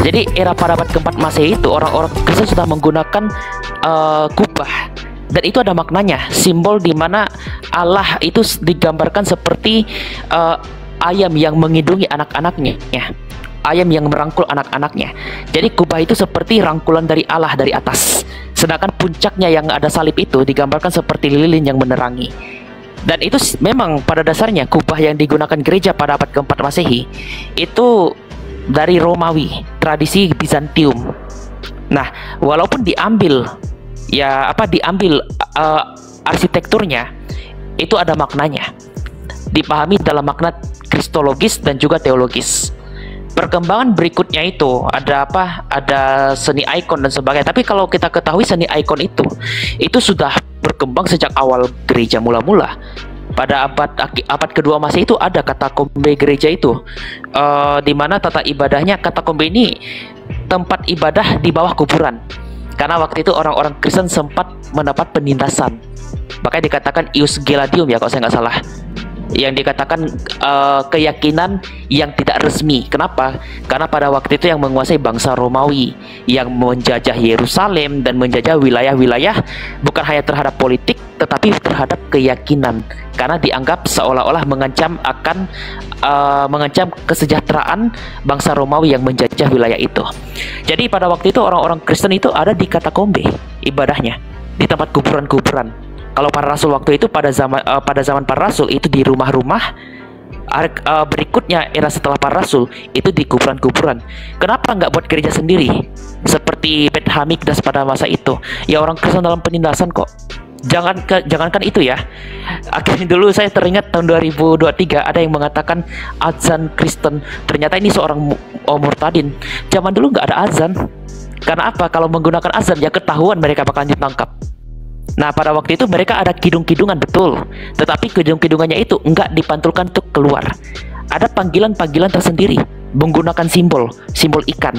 Jadi era pada abad keempat Masehi itu orang-orang Kristen sudah menggunakan kubah, dan itu ada maknanya, simbol di mana Allah itu digambarkan seperti ayam yang mengindungi anak-anaknya, ayam yang merangkul anak-anaknya. Jadi kubah itu seperti rangkulan dari Allah dari atas, sedangkan puncaknya yang ada salib itu digambarkan seperti lilin yang menerangi. Dan itu memang pada dasarnya kubah yang digunakan gereja pada abad keempat Masehi itu dari Romawi, tradisi Bizantium. Nah, walaupun diambil arsitekturnya, itu ada maknanya, dipahami dalam makna kristologis dan juga teologis. Perkembangan berikutnya itu ada seni ikon dan sebagainya. Tapi kalau kita ketahui seni ikon itu sudah berkembang sejak awal gereja mula-mula. Pada abad kedua Masehi itu ada katakombe gereja itu, di mana tata ibadahnya, katakombe ini tempat ibadah di bawah kuburan. Karena waktu itu orang-orang Kristen sempat mendapat penindasan. Makanya dikatakan ius geladium ya, kalau saya nggak salah. Yang dikatakan keyakinan yang tidak resmi. Kenapa? Karena pada waktu itu yang menguasai bangsa Romawi, yang menjajah Yerusalem dan menjajah wilayah-wilayah bukan hanya terhadap politik, tetapi terhadap keyakinan. Karena dianggap seolah-olah mengancam kesejahteraan bangsa Romawi yang menjajah wilayah itu. Jadi pada waktu itu orang-orang Kristen itu ada di katakombe ibadahnya, di tempat kuburan-kuburan. Kalau para rasul waktu itu pada zaman para rasul itu di rumah-rumah. Berikutnya era setelah para rasul itu di kuburan-kuburan. Kenapa nggak buat gereja sendiri seperti Bet Hamikdas pada masa itu? Ya orang Kristen dalam penindasan kok. Jangankan itu ya. Akhirnya dulu saya teringat tahun 2023 ada yang mengatakan azan Kristen. Ternyata ini seorang murtadin. Zaman dulu nggak ada azan. Karena apa? Kalau menggunakan azan ya ketahuan mereka bakalan ditangkap. Nah, pada waktu itu mereka ada kidung-kidungan, betul. Tetapi kidung-kidungannya itu enggak dipantulkan untuk keluar. Ada panggilan-panggilan tersendiri menggunakan simbol ikan.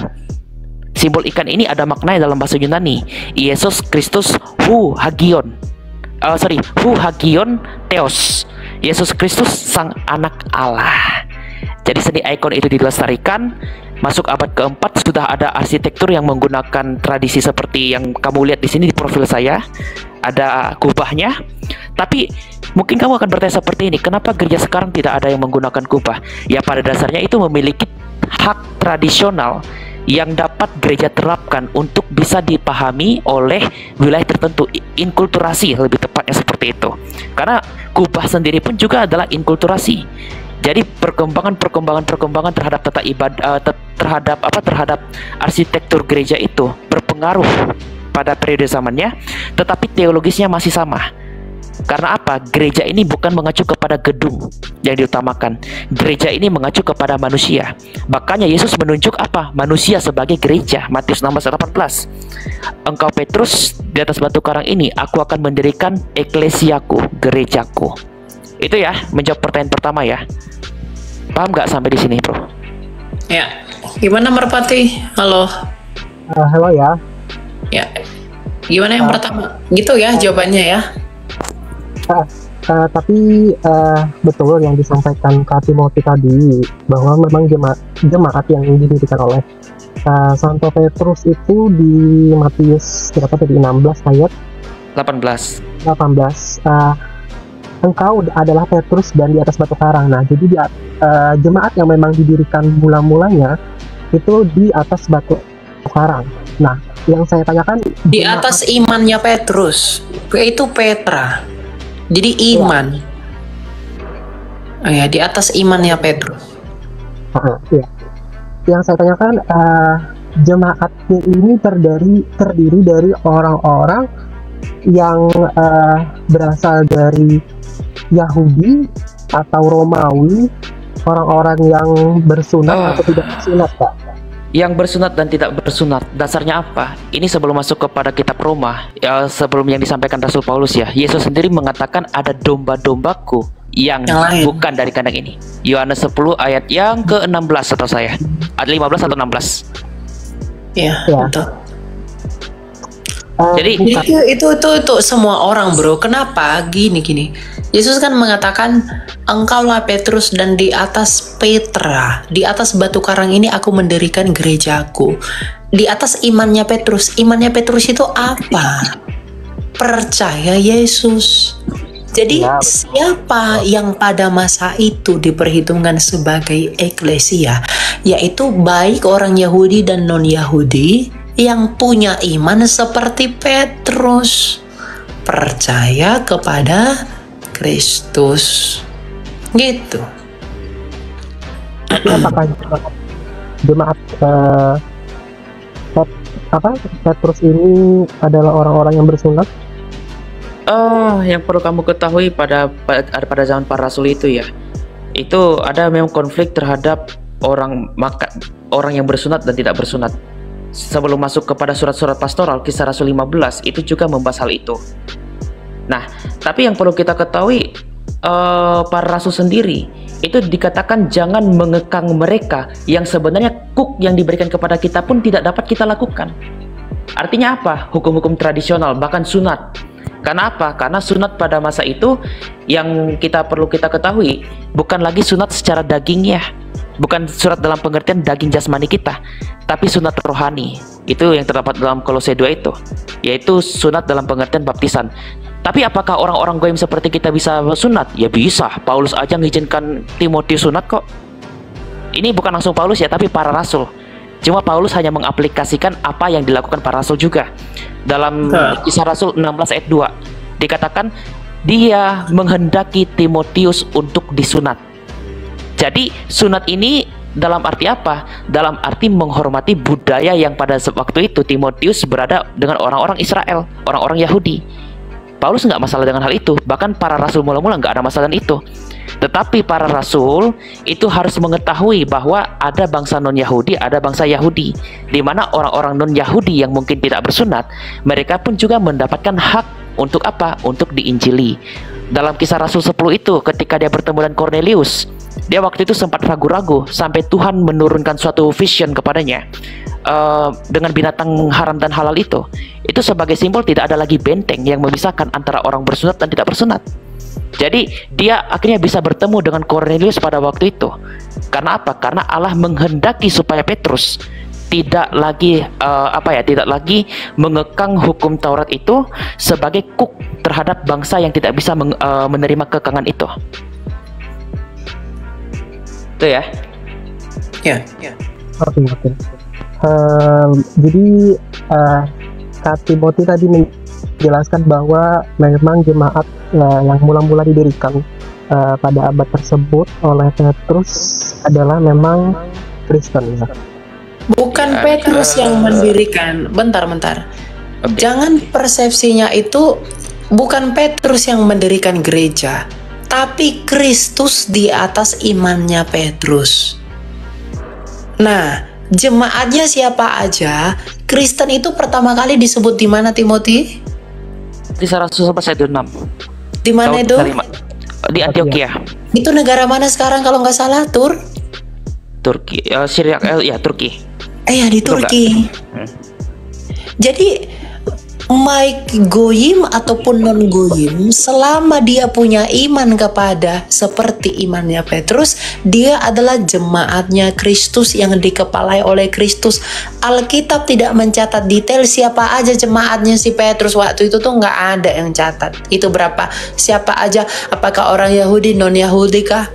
Simbol ikan ini ada maknanya dalam bahasa Yunani. Yesus Kristus hu hagion theos. Yesus Kristus sang anak Allah. Jadi seni ikon itu dilestarikan. Masuk abad keempat sudah ada arsitektur yang menggunakan tradisi seperti yang kamu lihat di sini di profil saya. Ada kubahnya. Tapi mungkin kamu akan bertanya seperti ini, kenapa gereja sekarang tidak ada yang menggunakan kubah? Ya pada dasarnya itu memiliki hak tradisional yang dapat gereja terapkan untuk bisa dipahami oleh wilayah tertentu. Inkulturasi lebih tepatnya seperti itu. Karena kubah sendiri pun juga adalah inkulturasi. Jadi perkembangan terhadap tata ibadah, terhadap arsitektur gereja itu berpengaruh pada periode zamannya, tetapi teologisnya masih sama. Karena apa? Gereja ini bukan mengacu kepada gedung yang diutamakan. Gereja ini mengacu kepada manusia. Makanya Yesus menunjuk apa? Manusia sebagai gereja. Matius 16:18. Engkau Petrus, di atas batu karang ini aku akan mendirikan eklesiaku, gerejaku. Itu ya, menjawab pertanyaan pertama ya. Paham nggak sampai di sini, bro? Ya. Gimana Merpati? Halo. Halo ya. Ya. Gimana yang pertama? Gitu ya jawabannya ya. Tapi betul yang disampaikan Kak Timothy tadi, bahwa memang jemaat yang didirikan oleh Santo Petrus itu di Matius 16 ayat 18. Engkau adalah Petrus dan di atas batu karang. Nah, jadi jemaat yang memang didirikan mula-mulanya itu di atas batu karang. Nah, yang saya tanyakan di atas imannya Petrus, itu Petra. Jadi iman. Ya, di atas imannya Petrus. Ya. Yang saya tanyakan, jemaatnya ini terdiri dari orang-orang yang berasal dari Yahudi atau Romawi, orang-orang yang bersunat atau tidak bersunat, Pak? Yang bersunat dan tidak bersunat, dasarnya apa? Ini sebelum masuk kepada kitab Roma, sebelum yang disampaikan Rasul Paulus ya, Yesus sendiri mengatakan ada domba-dombaku yang bukan dari kandang ini. Yohanes 10 ayat yang ke-16 atau saya, 15 atau 16. Iya, betul. Jadi itu semua orang, bro. Kenapa? Gini. Yesus kan mengatakan, engkaulah Petrus dan di atas Petra, di atas batu karang ini aku mendirikan gerejaku. Di atas imannya Petrus itu apa? Percaya Yesus. Jadi Ya, siapa yang pada masa itu diperhitungkan sebagai eklesia, yaitu baik orang Yahudi dan non-Yahudi yang punya iman seperti Petrus, percaya kepada Kristus, gitu. tapi apakah jemaat Petrus ini adalah orang-orang yang bersunat? Yang perlu kamu ketahui pada zaman para rasul itu ya, itu ada memang konflik terhadap orang yang bersunat dan tidak bersunat. Sebelum masuk kepada surat-surat pastoral, Kisah Rasul 15 itu juga membahas hal itu. Nah, tapi yang perlu kita ketahui, para rasul sendiri itu dikatakan jangan mengekang mereka yang sebenarnya kuk yang diberikan kepada kita pun tidak dapat kita lakukan. Artinya apa? Hukum-hukum tradisional, bahkan sunat. Karena apa? Karena sunat pada masa itu yang perlu kita ketahui bukan lagi sunat secara dagingnya, bukan sunat dalam pengertian daging jasmani kita, tapi sunat rohani. Itu yang terdapat dalam Kolose 2 itu, yaitu sunat dalam pengertian baptisan. Tapi apakah orang-orang goyim seperti kita bisa sunat? Ya bisa. Paulus aja mengizinkan Timotius sunat kok. Ini bukan langsung Paulus ya, tapi para rasul. Cuma Paulus hanya mengaplikasikan apa yang dilakukan para rasul juga. Dalam Kisah Rasul 16 ayat 2 dikatakan dia menghendaki Timotius untuk disunat. Jadi sunat ini dalam arti apa? Dalam arti menghormati budaya yang pada waktu itu Timotius berada dengan orang-orang Israel, orang-orang Yahudi. Paulus nggak masalah dengan hal itu, bahkan para rasul mula-mula nggak ada masalah dengan itu. Tetapi para rasul itu harus mengetahui bahwa ada bangsa non-Yahudi, ada bangsa Yahudi, di mana orang-orang non-Yahudi yang mungkin tidak bersunat, mereka pun juga mendapatkan hak untuk apa? Untuk diinjili. Dalam Kisah Rasul 10 itu, ketika dia bertemu dengan Cornelius, dia waktu itu sempat ragu-ragu sampai Tuhan menurunkan suatu vision kepadanya. Dengan binatang haram dan halal itu sebagai simbol tidak ada lagi benteng yang memisahkan antara orang bersunat dan tidak bersunat. Jadi dia akhirnya bisa bertemu dengan Cornelius pada waktu itu. Karena apa? Karena Allah menghendaki supaya Petrus tidak lagi tidak lagi mengekang hukum Taurat itu sebagai kuk terhadap bangsa yang tidak bisa menerima kekangan itu. Itu ya. Ya. Oke. Jadi Kak Timothy tadi menjelaskan bahwa memang jemaat yang mula-mula didirikan pada abad tersebut oleh Petrus adalah memang Kristen ya. Bukan Petrus yang mendirikan. Bentar. Oke. Jangan persepsinya itu bukan Petrus yang mendirikan gereja, tapi Kristus di atas imannya Petrus. Nah, jemaatnya siapa aja? Kristen itu pertama kali disebut di mana, Timothy? Kisah Rasul 11 ayat 6. Di mana itu? Di Antioquia. Itu negara mana sekarang kalau nggak salah, Turki. Syria, ya Turki. Ya di Betul Turki. Jadi baik goyim ataupun non goyim, selama dia punya iman kepada seperti imannya Petrus, dia adalah jemaatnya Kristus yang dikepalai oleh Kristus. Alkitab tidak mencatat detail siapa aja jemaatnya si Petrus waktu itu, tuh nggak ada yang catat itu berapa, siapa aja, apakah orang Yahudi, non Yahudi kah.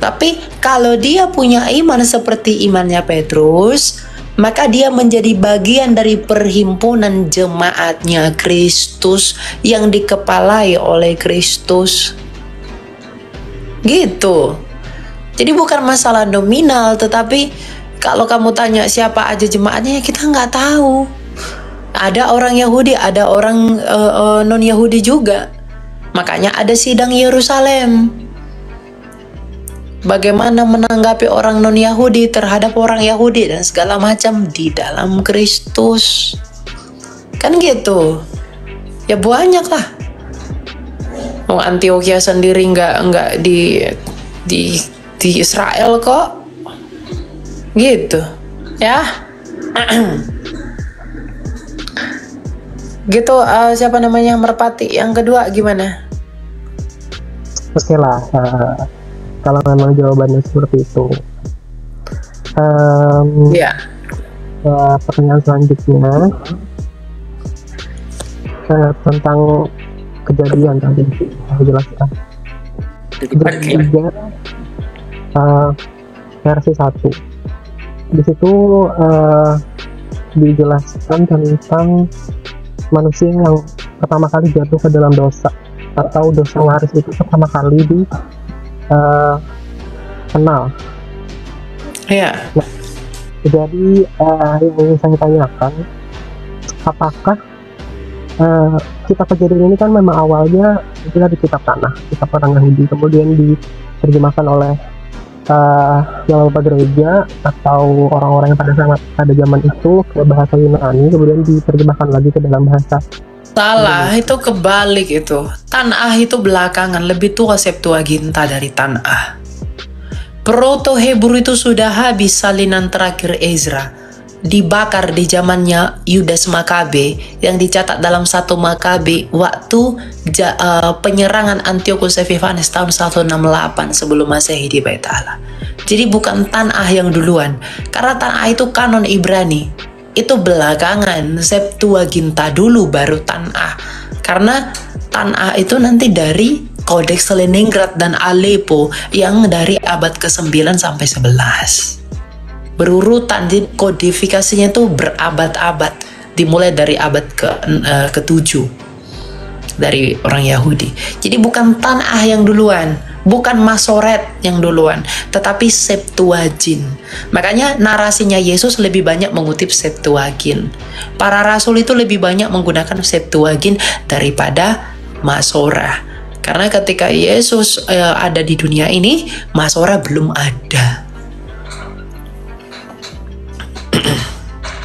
Tapi kalau dia punya iman seperti imannya Petrus, maka dia menjadi bagian dari perhimpunan jemaatnya Kristus yang dikepalai oleh Kristus. Gitu. Jadi bukan masalah nominal, tetapi kalau kamu tanya siapa aja jemaatnya, ya kita nggak tahu. Ada orang Yahudi, ada orang non-Yahudi juga. Makanya ada sidang Yerusalem. Bagaimana menanggapi orang non-Yahudi terhadap orang Yahudi dan segala macam di dalam Kristus. Kan gitu. Ya banyak lah. Antioquia sendiri nggak di Israel kok. Gitu. Ya. Gitu. Siapa namanya, Merpati. Yang kedua gimana? Oke lah, kalau memang jawabannya seperti itu. Iya. Pertanyaan selanjutnya tentang kejadian tadi saya jelaskan. Kejadian versi 1. Di situ dijelaskan tentang manusia yang pertama kali jatuh ke dalam dosa, atau dosa waris itu pertama kali kenal. Iya. Nah, jadi yang ingin saya tanyakan, apakah kitab Kejadian ini kan memang awalnya kita di kitab tanah, kitab orang Yahudi, kemudian diterjemahkan oleh beberapa gereja atau orang-orang yang pada zaman itu ke bahasa Yunani, kemudian diterjemahkan lagi ke dalam bahasa. Salah, itu kebalik itu. Tanah itu belakangan, lebih tua Septuaginta dari Tanah. Proto Hebrew itu sudah habis salinan terakhir Ezra. Dibakar di zamannya Yudas Makabe yang dicatat dalam 1 Makabe waktu penyerangan Antiochus Epiphanes tahun 168 sebelum Masehi di Bait Allah. Jadi bukan Tanah yang duluan, karena Tanah itu kanon Ibrani. Itu belakangan, Septuaginta dulu baru Tanah. Karena Tanah itu nanti dari Kodeks Leningrad dan Aleppo yang dari abad ke-9 sampai 11. Berurutan, jadi kodifikasinya itu berabad-abad, dimulai dari abad ke-7 dari orang Yahudi. Jadi bukan Tanah yang duluan, bukan Masoret yang duluan, tetapi Septuagint. Makanya narasinya Yesus lebih banyak mengutip Septuagint. Para rasul itu lebih banyak menggunakan Septuagint daripada Masorah. Karena ketika Yesus ada di dunia ini, Masorah belum ada.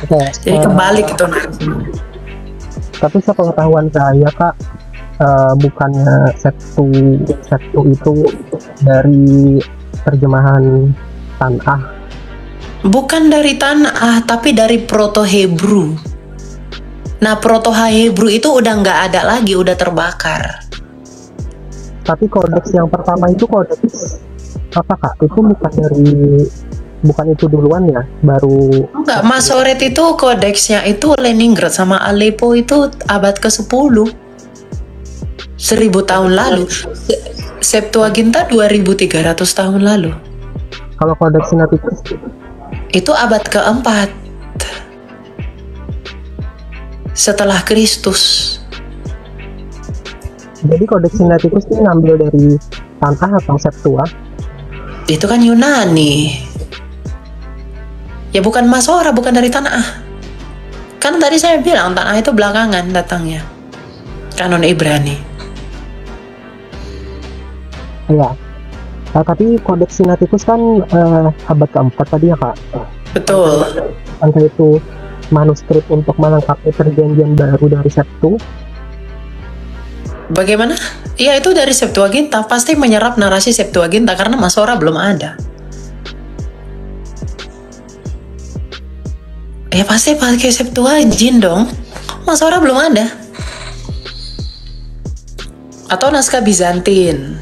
Jadi kembali gitu. Tapi sepengetahuan saya Kak, bukannya Septu itu dari terjemahan Tanah. Bukan dari Tanah, tapi dari Proto Hebrew. Nah, Proto Hebrew itu udah nggak ada lagi, udah terbakar. Tapi kodeks yang pertama itu kodeks apa Kak? Itu bukan itu duluan ya, baru. Enggak, Masoret itu kodeksnya itu Leningrad sama Aleppo itu abad ke-10. 1000 tahun lalu. Septuaginta 2300 tahun lalu. Kalau kodeks Sinaiticus Itu abad ke-4 setelah Kristus. Jadi kodeks Sinaiticus ini ngambil dari Tanah atau Septua? Itu kan Yunani. Ya bukan Masorah, bukan dari Tanah. Kan tadi saya bilang Tanah itu belakangan datangnya. Kanon Ibrani. Ya. Tapi kodeks Sinaiticus kan abad ke-4 tadi ya Kak? Betul. Entah itu manuskrip untuk melengkapi perjanjian baru dari Septu. Bagaimana? Iya, itu dari Septuaginta. Pasti menyerap narasi Septuaginta karena Masorah belum ada. Ya pasti pakai Septuagint dong. Masorah belum ada. Atau naskah Bizantin,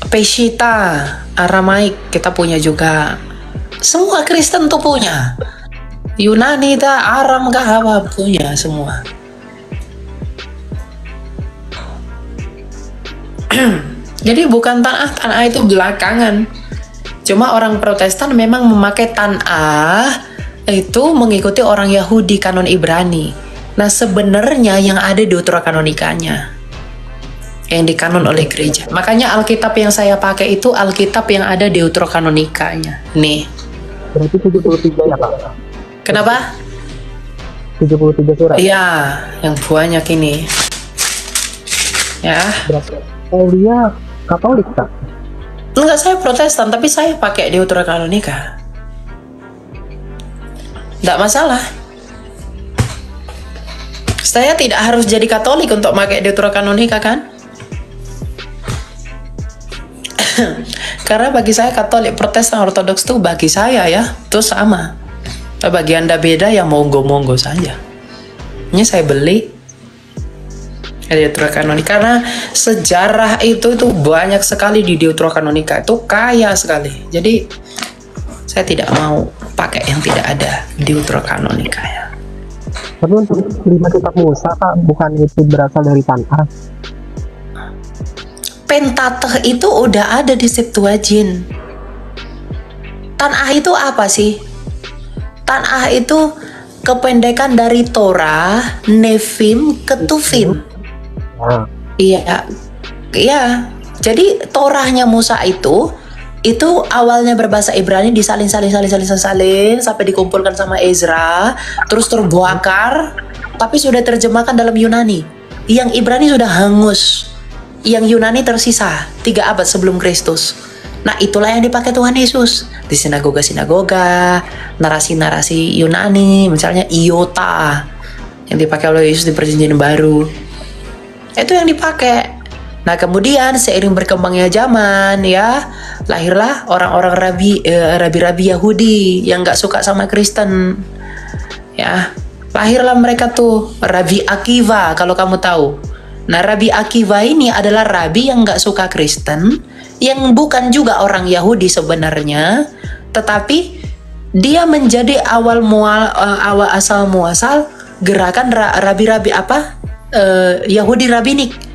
Peshitta, Aramaik kita punya juga. Semua Kristen tuh punya. Yunani dah, Aram kah apa punya semua. Jadi bukan Tanah itu belakangan. Cuma orang Protestan memang memakai Tanah itu mengikuti orang Yahudi kanon Ibrani. Nah sebenarnya yang ada Deuterokanonikanya yang dikanon oleh gereja. Makanya Alkitab yang saya pakai itu Alkitab yang ada Deuterokanonikanya. Nih. Berarti 73 ya Pak? Kenapa? 73 surat? Iya, yang banyak ini. Ya. Berarti dia Katolik Kak? Enggak, saya Protestan, tapi saya pakai Deuterokanonika. Enggak masalah. Saya tidak harus jadi Katolik untuk pakai Deuterokanonika kan? Karena bagi saya Katolik, Protestan, Ortodoks tuh bagi saya ya, itu sama. Bagi Anda beda ya monggo-monggo saja. Ini saya beli. Deuterokanonika, karena sejarah itu banyak sekali di Deuterokanonika, itu kaya sekali. Jadi saya tidak mau pakai yang tidak ada Deuterokanonika ya. Tapi untuk 5 kitab Musa Kak, bukan itu berasal dari Tanakh? Pentateuch itu udah ada di Septuagint. Tanakh itu apa sih? Tanakh itu kependekan dari Torah, Nevim, Ketuvim. Iya, iya. Jadi Torahnya Musa itu awalnya berbahasa Ibrani, disalin sampai dikumpulkan sama Ezra, terus terbakar, tapi sudah terjemahkan dalam Yunani. Yang Ibrani sudah hangus, yang Yunani tersisa 3 abad sebelum Kristus. Nah, itulah yang dipakai Tuhan Yesus di sinagoga-sinagoga, narasi-narasi Yunani, misalnya Iota yang dipakai oleh Yesus di Perjanjian Baru. Itu yang dipakai. Nah, kemudian seiring berkembangnya zaman ya, lahirlah orang-orang rabi-rabi Yahudi yang nggak suka sama Kristen. Ya, lahirlah mereka tuh Rabi Akiva, kalau kamu tahu. Nah, Rabi Akiva ini adalah rabi yang nggak suka Kristen, yang bukan juga orang Yahudi sebenarnya, tetapi dia menjadi awal asal muasal gerakan rabi-rabi Yahudi Rabinik.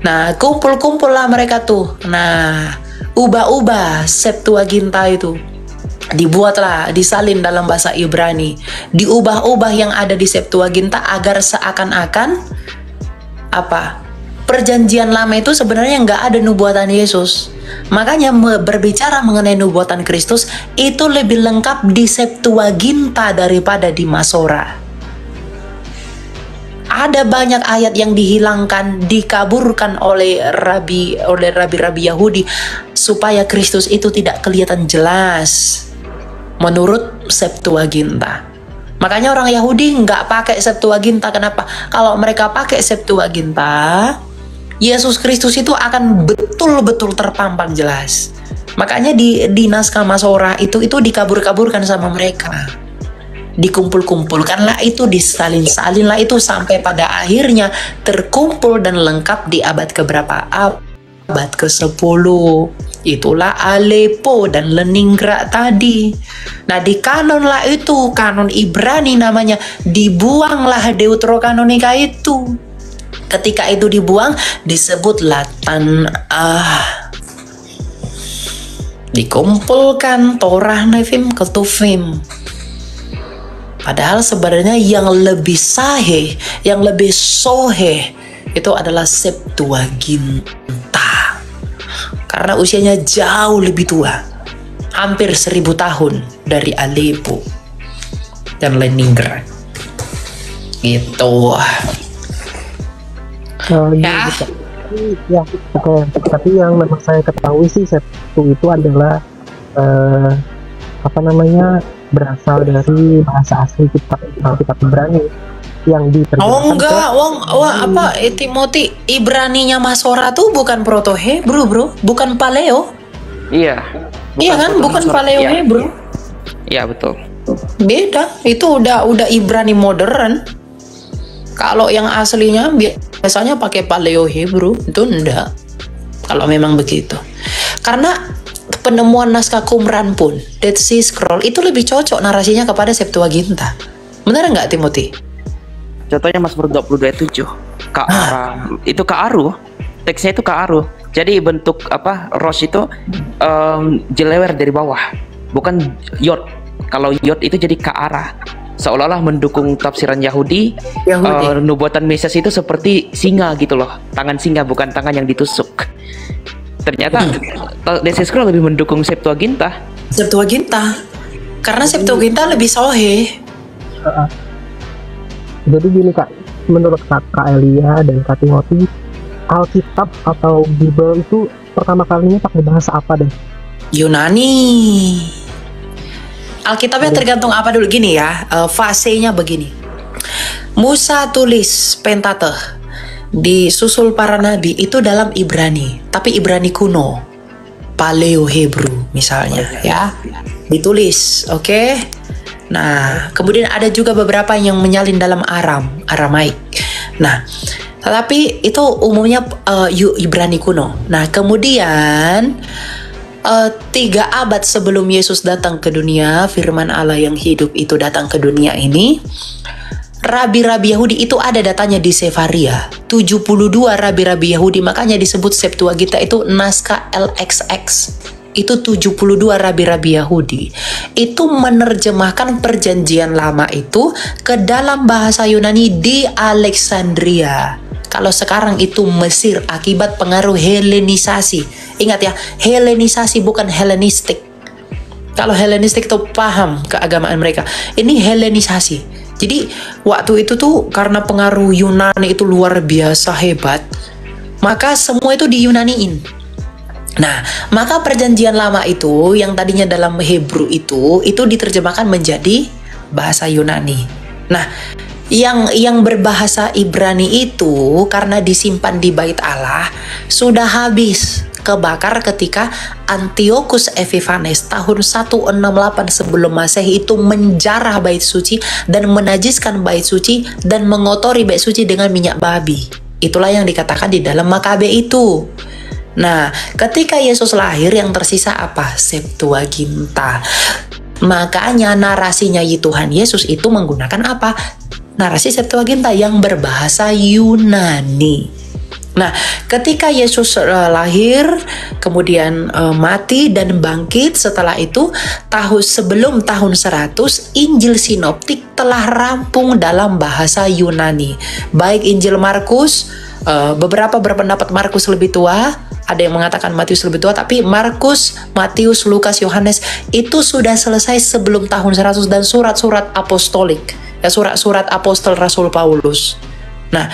Nah, kumpul-kumpullah mereka tuh. Nah, ubah-ubah Septuaginta itu dibuatlah, disalin dalam bahasa Ibrani, diubah-ubah yang ada di Septuaginta agar seakan-akan Perjanjian Lama itu sebenarnya nggak ada nubuatan Yesus. Makanya berbicara mengenai nubuatan Kristus itu lebih lengkap di Septuaginta daripada di Masora. Ada banyak ayat yang dihilangkan, dikaburkan oleh rabi-rabi Yahudi supaya Kristus itu tidak kelihatan jelas menurut Septuaginta. Makanya orang Yahudi nggak pakai Septuaginta. Kenapa? Kalau mereka pakai Septuaginta, Yesus Kristus itu akan betul-betul terpampang jelas. Makanya di naskah Masorah itu dikabur-kaburkan sama mereka. Dikumpul-kumpulkanlah itu, disalin-salinlah itu sampai pada akhirnya terkumpul dan lengkap di abad keberapa? Abad ke-10. Itulah Aleppo dan Leningrad tadi. Nah, di kanonlah itu, kanon Ibrani namanya, dibuanglah Deuterokanonika itu. Ketika itu dibuang, disebutlah Tanakh. Dikumpulkan Torah, Nevim, Ketuvim. Padahal sebenarnya yang lebih sahih, yang lebih soheh itu adalah Septuaginta. Karena usianya jauh lebih tua, hampir 1000 tahun dari Aleppo dan Leningrad. Gitu. Ya. Ya, oke. Tapi yang memang saya ketahui sih Septu itu adalah berasal dari bahasa asli kitab Ibrani yang diterjemahkan. Timothy, Ibraninya Masora tuh bukan Proto Hebrew, bro, bukan Paleo. Iya. Iya kan, bukan Paleo Hebrew. Iya, betul. Beda, itu udah Ibrani modern. Kalau yang aslinya biasanya pakai Paleo Hebrew, itu enggak. Kalau memang begitu. Karena penemuan naskah Qumran pun, Dead Sea Scroll itu lebih cocok narasinya kepada Septuaginta. Benar nggak, Timothy? Contohnya Mazmur 22 ayat 7. Itu Ka'aru. Teksnya itu Ka'aru. Jadi bentuk Rosh itu jelewer dari bawah, bukan Yod. Kalau Yod itu jadi Ka'ara. Seolah-olah mendukung tafsiran Yahudi. Nubuatan Mesias itu seperti singa gitu loh. Tangan singa, bukan tangan yang ditusuk. Ternyata Dead Sea Scroll lebih mendukung Septuaginta. Karena Septuaginta lebih soheh. Jadi gini Kak, menurut Kak Elia dan Kak Timothy, Alkitab atau Bible itu pertama kalinya pakai bahasa apa deh? Yunani. Alkitabnya tergantung apa dulu, gini ya, fasenya begini. Musa tulis Pentateuch, disusul para nabi itu dalam Ibrani, tapi Ibrani kuno, Paleo Hebrew misalnya, ya, ditulis, oke? Nah, kemudian ada juga beberapa yang menyalin dalam Aramaik. Nah, Tapi itu umumnya Ibrani kuno. Nah, kemudian 3 abad sebelum Yesus datang ke dunia, firman Allah yang hidup itu datang ke dunia ini, rabi-rabi Yahudi itu ada datanya di Sefaria. 72 rabi-rabi Yahudi, makanya disebut Septuaginta itu naskah LXX. Itu 72 rabi-rabi Yahudi. Itu menerjemahkan perjanjian lama itu ke dalam bahasa Yunani di Alexandria. Kalau sekarang itu Mesir akibat pengaruh Helenisasi. Ingat ya, Helenisasi bukan Helenistik. Kalau Helenistik itu paham keagamaan mereka. Ini Helenisasi. Jadi waktu itu tuh karena pengaruh Yunani itu luar biasa hebat, maka semua itu diyunaniin. Nah, maka perjanjian lama itu yang tadinya dalam Hebrew itu diterjemahkan menjadi bahasa Yunani. Nah, yang berbahasa Ibrani itu karena disimpan di bait Allah sudah habis, kebakar ketika Antiochus Epiphanes tahun 168 sebelum Masehi itu menjarah bait suci dan menajiskan bait suci dan mengotori bait suci dengan minyak babi. Itulah yang dikatakan di dalam Makabe itu. Nah, ketika Yesus lahir yang tersisa apa? Septuaginta. Makanya narasinya Tuhan Yesus itu menggunakan apa? Narasi Septuaginta yang berbahasa Yunani. Nah, ketika Yesus lahir, kemudian mati dan bangkit, setelah itu sebelum tahun 100, Injil Sinoptik telah rampung dalam bahasa Yunani. Baik Injil Markus, beberapa berpendapat Markus lebih tua, ada yang mengatakan Matius lebih tua, tapi Markus, Matius, Lukas, Yohanes itu sudah selesai sebelum tahun 100 dan surat-surat apostolik, ya surat-surat apostol Rasul Paulus. Nah,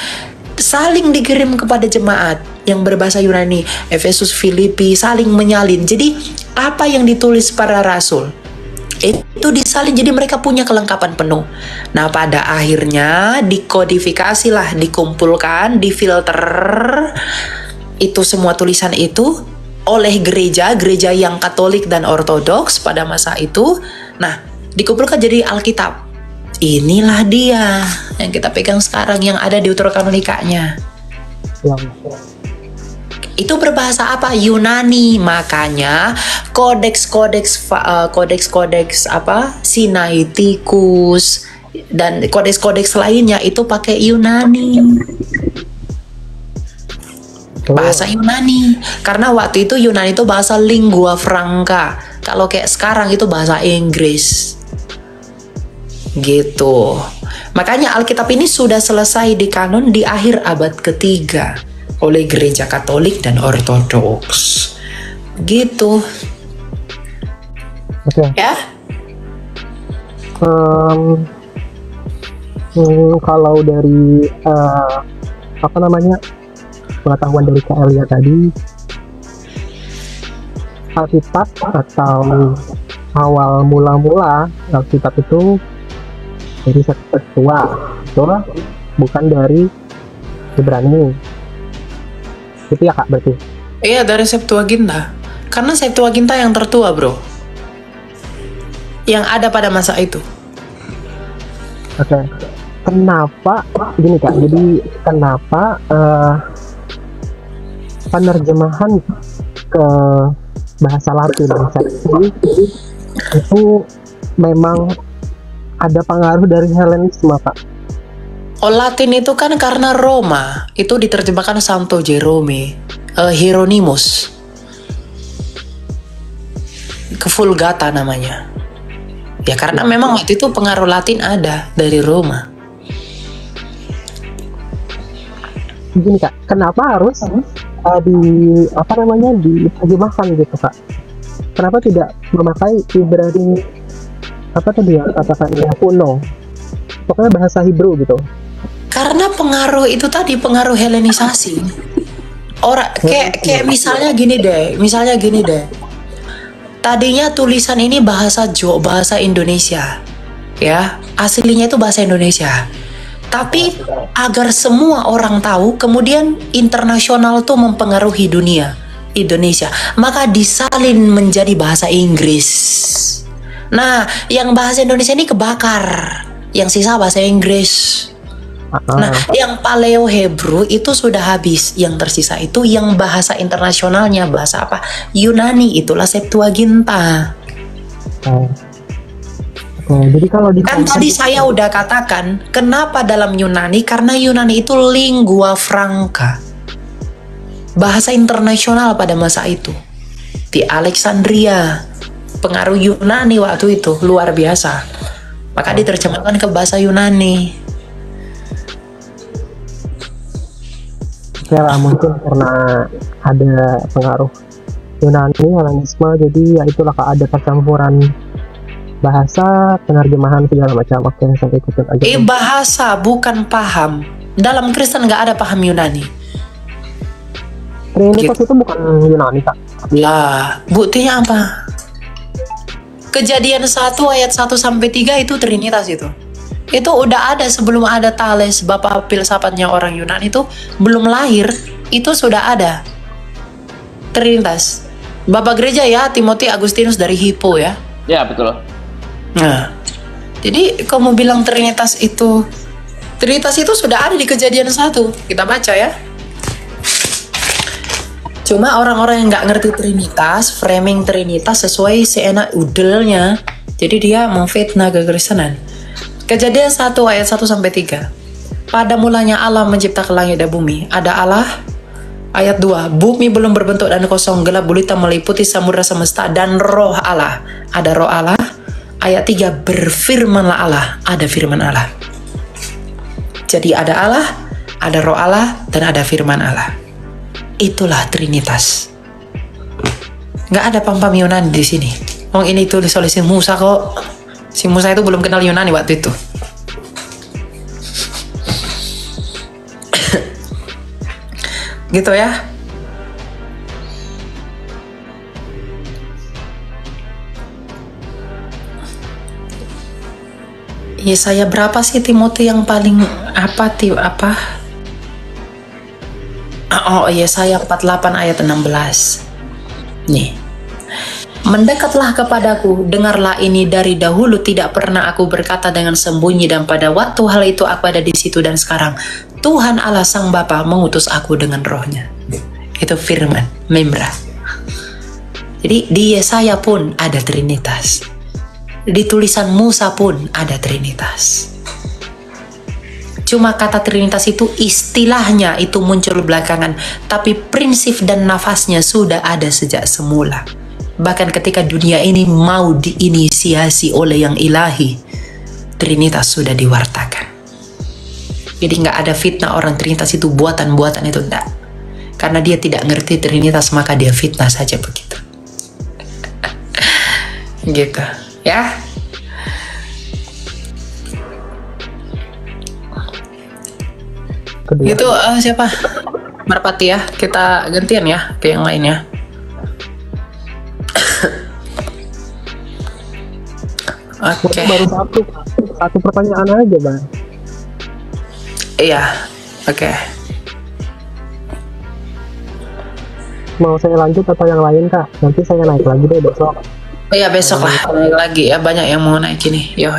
saling dikirim kepada jemaat yang berbahasa Yunani, Efesus, Filipi, saling menyalin. Jadi apa yang ditulis para rasul itu disalin, jadi mereka punya kelengkapan penuh. Nah, pada akhirnya dikodifikasilah, dikumpulkan, difilter itu semua tulisan itu oleh gereja yang Katolik dan Ortodoks pada masa itu. Nah, dikumpulkan jadi Alkitab. Inilah dia yang kita pegang sekarang yang ada di Deuterokanonikanya. Itu berbahasa apa? Yunani. Makanya kodeks apa? Sinaiticus dan kodeks lainnya itu pakai Yunani. Bahasa Yunani. Karena waktu itu Yunani itu bahasa lingua franca. Kalau kayak sekarang itu bahasa Inggris. Gitu. Makanya Alkitab ini sudah selesai dikanon di akhir abad ketiga oleh gereja Katolik dan Ortodoks. Gitu. Oke. Ya? Kalau dari pengetahuan dari Kak Elia tadi, Alkitab atau awal mula Alkitab itu dari Septua, bukan dari Ibrani. Itu ya Kak berarti? Iya, dari Septuaginta. Karena Septuaginta yang tertua, bro, yang ada pada masa itu. Oke. Kenapa gini Kak? Jadi kenapa penerjemahan ke bahasa Latin itu memang ada pengaruh dari Helenisme, Pak? Latin itu kan karena Roma itu diterjemahkan Santo Jerome, Hieronymus, ke Vulgata namanya. Ya karena memang waktu itu pengaruh Latin ada dari Roma. Gini Kak, kenapa harus diterjemahkan gitu Kak? Kenapa tidak memakai Ibrani katakannya kuno, pokoknya bahasa Hebrew gitu? Karena pengaruh itu tadi, pengaruh Helenisasi. Kayak misalnya gini deh. Tadinya tulisan ini bahasa Indonesia, ya aslinya itu bahasa Indonesia. Tapi agar semua orang tahu, kemudian internasional tuh mempengaruhi Indonesia, maka disalin menjadi bahasa Inggris. Nah, yang bahasa Indonesia ini kebakar, yang sisa bahasa Inggris. Nah, yang Paleo Hebrew itu sudah habis. Yang tersisa itu yang bahasa internasionalnya, bahasa apa? Yunani, itulah Septuaginta. Jadi kalau di Kan tadi saya udah katakan, kenapa dalam Yunani? Karena Yunani itu lingua franca, bahasa internasional pada masa itu. Di Alexandria, pengaruh Yunani waktu itu luar biasa. Maka diterjemahkan ke bahasa Yunani. ya mungkin karena ada pengaruh Yunani, Helenisme, jadi ya itulah Kak, ada percampuran bahasa, penerjemahan segala macam. Oke, saya ikutin aja. Bahasa bukan paham. Dalam Kristen nggak ada paham Yunani. Trinitas itu bukan Yunani Kak. Lah, buktinya apa? Kejadian 1 ayat 1 sampai 3 itu Trinitas itu. Itu udah ada sebelum ada Thales, bapak filsafatnya orang Yunani itu belum lahir, itu sudah ada Trinitas. Bapak gereja ya, Timothy Agustinus dari Hippo ya. Ya, betul. Nah, jadi kamu bilang Trinitas itu sudah ada di Kejadian 1. Kita baca ya. Cuma orang-orang yang nggak ngerti Trinitas, framing Trinitas sesuai seenak udelnya, jadi dia memfitnah kekristenan. Kejadian 1 ayat 1 sampai 3. Pada mulanya Allah menciptakan langit dan bumi. Ada Allah. Ayat 2. Bumi belum berbentuk dan kosong, gelap gulita meliputi samudra semesta dan roh Allah. Ada roh Allah. Ayat 3. Berfirmanlah Allah. Ada firman Allah. Jadi ada Allah, ada roh Allah, dan ada firman Allah. Itulah Trinitas. Nggak ada pam-pam Yunani di sini. Ini tulis oleh si Musa kok. Si Musa itu belum kenal Yunani waktu itu. Gitu ya. Yesaya berapa sih Timothy yang paling apa? Yesaya 48 ayat 16. Nih. Mendekatlah kepadaku, dengarlah ini dari dahulu tidak pernah aku berkata dengan sembunyi, dan pada waktu hal itu aku ada di situ dan sekarang. Tuhan Allah Sang Bapa mengutus aku dengan rohnya. Itu firman, Memra. Jadi di Yesaya pun ada Trinitas. Di tulisan Musa pun ada Trinitas. Cuma kata Trinitas itu istilahnya itu muncul belakangan, tapi prinsip dan nafasnya sudah ada sejak semula. Bahkan ketika dunia ini mau diinisiasi oleh yang ilahi, Trinitas sudah diwartakan. Jadi nggak ada fitnah orang Trinitas itu buatan-buatan itu, enggak. Karena dia tidak ngerti Trinitas, maka dia fitnah saja begitu. Gitu, ya. Itu siapa? Merpati ya. Kita gantian ya ke yang lainnya. Oke. Baru satu pertanyaan aja, Bang. Iya. Oke. Mau saya lanjut atau yang lain, Kak? Nanti saya naik lagi deh besok. Oh iya, besok lah naik lagi ya, banyak yang mau naik ini. Yo.